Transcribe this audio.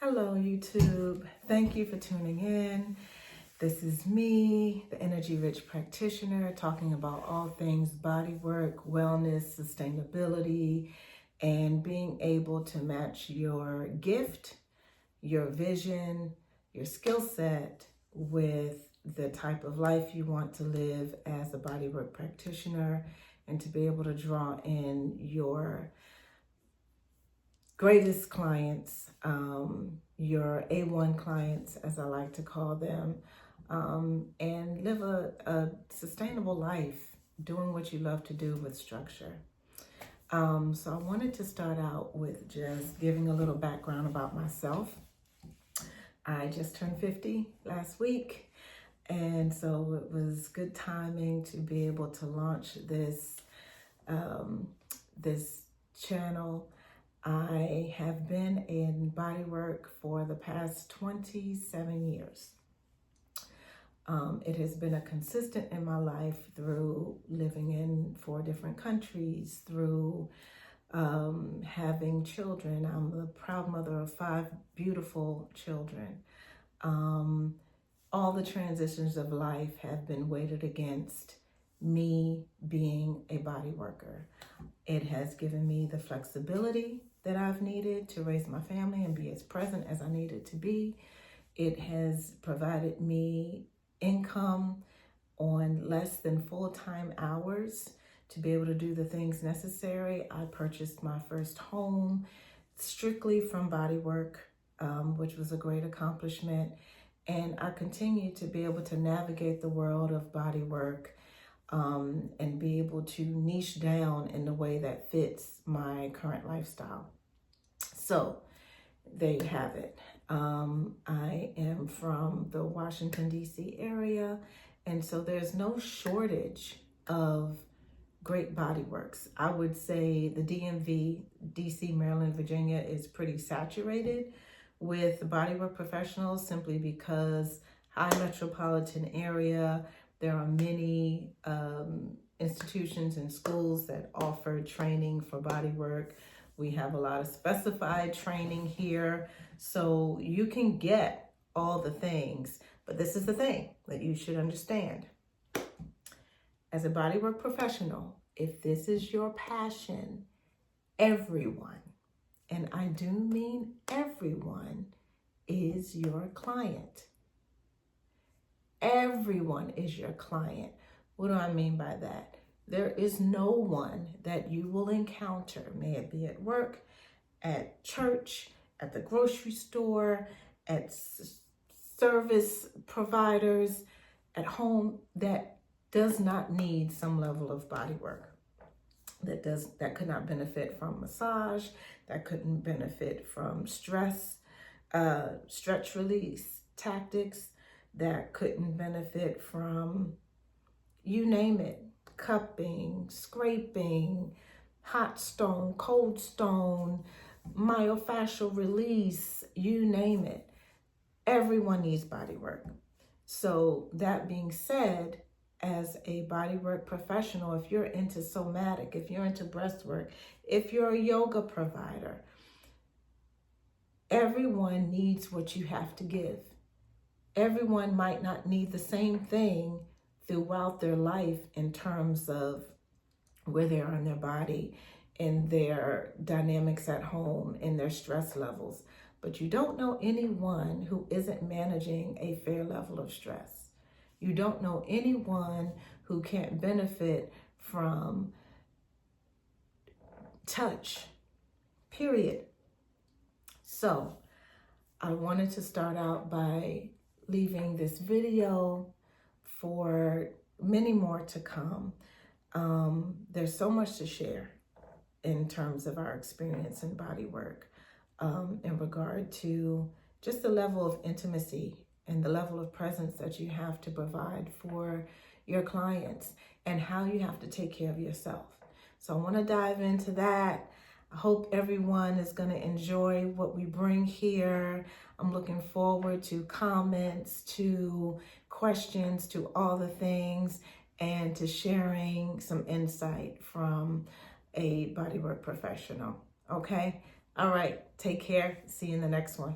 Hello, YouTube. Thank you for tuning in. This is me, the Energy Rich Practitioner, talking about all things bodywork, wellness, sustainability, and being able to match your gift, your vision, your skill set with the type of life you want to live as a bodywork practitioner, and to be able to draw in your greatest clients, your A1 clients, as I like to call them, and live a sustainable life doing what you love to do with structure. So I wanted to start out with just giving a little background about myself. I just turned 50 last week, and so it was good timing to be able to launch this channel. I have been in bodywork for the past 27 years. It has been a consistent in my life through living in 4 different countries, through having children. I'm the proud mother of 5 beautiful children. All the transitions of life have been weighted against me being a body worker. It has given me the flexibility that I've needed to raise my family and be as present as I needed to be. It has provided me income on less than full-time hours to be able to do the things necessary. I purchased my first home strictly from bodywork, which was a great accomplishment. And I continue to be able to navigate the world of bodywork and be able to niche down in the way that fits my current lifestyle. So there you have it. I am from the Washington, D.C. area, and so there's no shortage of great bodyworks. I would say the DMV, D.C., Maryland, Virginia is pretty saturated with bodywork professionals simply because high metropolitan area. There are many institutions and schools that offer training for bodywork. We have a lot of specified training here, so you can get all the things. But this is the thing that you should understand. As a bodywork professional, if this is your passion, everyone, and I do mean everyone, is your client. Everyone is your client. What do I mean by that? There is no one that you will encounter, may it be at work, at church, at the grocery store, at service providers, at home, that does not need some level of body work. That could not benefit from massage, that couldn't benefit from stretch release tactics, that couldn't benefit from, you name it, cupping, scraping, hot stone, cold stone, myofascial release, you name it. Everyone needs body work. So that being said, as a bodywork professional, if you're into somatic, if you're into breathwork, if you're a yoga provider, everyone needs what you have to give. Everyone might not need the same thing throughout their life in terms of where they are in their body, in their dynamics at home, in their stress levels. But you don't know anyone who isn't managing a fair level of stress. You don't know anyone who can't benefit from touch, period. So I wanted to start out by leaving this video for many more to come. There's so much to share in terms of our experience in bodywork, in regard to just the level of intimacy and the level of presence that you have to provide for your clients and how you have to take care of yourself. So I want to dive into that. I hope everyone is going to enjoy what we bring here. I'm looking forward to comments, to questions, to all the things, and to sharing some insight from a bodywork professional. Okay? All right. Take care. See you in the next one.